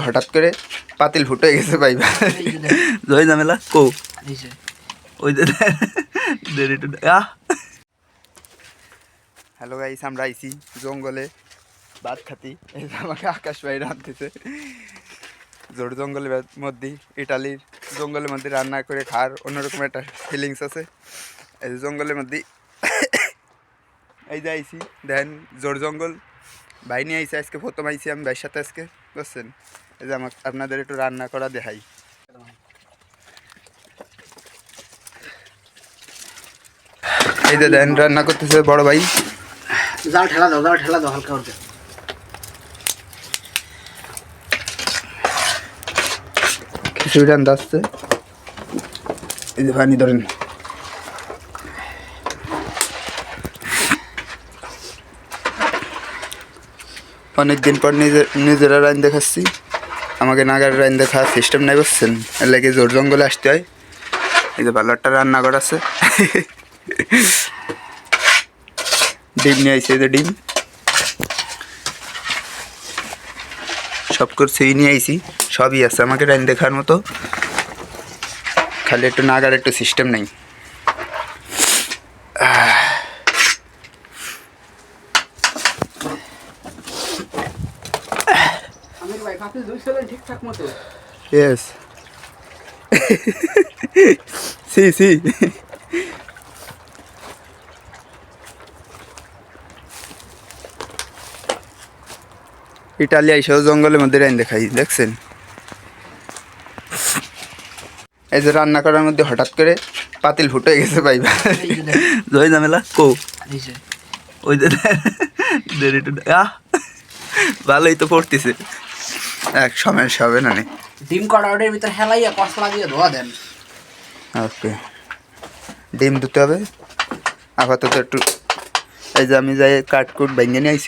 হঠাৎ করে পাতিল ফুটে গেছে ভাইবা জয় ঝামেলা কো ওই যে হ্যালো গাইস, আমরা আইছি জঙ্গলে ভাত খাতি। এই যে আমাকে আকাশ ভাই রাঁধতেছে জোর জঙ্গলের মধ্যে, ইটালির জঙ্গলের মধ্যে রান্না করে খাওয়ার অন্যরকম একটা ফিলিংস আছে। এই যে জঙ্গলের মধ্যে এই যে আইছি, দেখেন জোর জঙ্গল ভাই নিয়ে আইসি আজকে, প্রথম আইসি আমি ভাইয়ের সাথে আজকে, বুঝছেন। এই যে আমাকে আপনাদের একটু রান্না করা দেখাই। এই যে দেখেন রান্না করতেছে বড় ভাই। জাল ঠেলা দাও হালকা করে। খিচুড়ি রান্না আসছে। এই যে পানি ধরেন। অনেকদিন পর নিজেরা রাইন দেখাচ্ছি, আমাকে নাগার রাইন দেখা সিস্টেম নাই, বুঝছেন। এর লাগে জোর জঙ্গলে আসতে হয়। এই যে ভালো একটা রান্নাঘর আছে। ডিম নিয়ে আইছে, এই যে ডিম সব কিছুই নিয়ে আইছি, সবই আছে আমাকে রাইন দেখার মতো, খালি একটু নাগার একটু সিস্টেম নাই। ঠিকঠাক মতো Yes. Sí. ইটালি আইসাও জঙ্গলের মধ্যে রাইন দেখাই, দেখছেন। এই যে রান্না করার মধ্যে হঠাৎ করে পাতিল ফুটে গেছে ভাইবা জয় ঝামেলা কো ওই যে ভালোই তো পড়তেছে, এক সমস্যা হবে না। ডিম কড়াইয়ের ভিতর হেলাইয়া কসলা দিয়ে ধোয়া দেন। ওকে, ডিম ধুতে হবে আপাতত একটু। এই যে আমি যাই কাটকুট ভেঙে নিয়ে আইছি।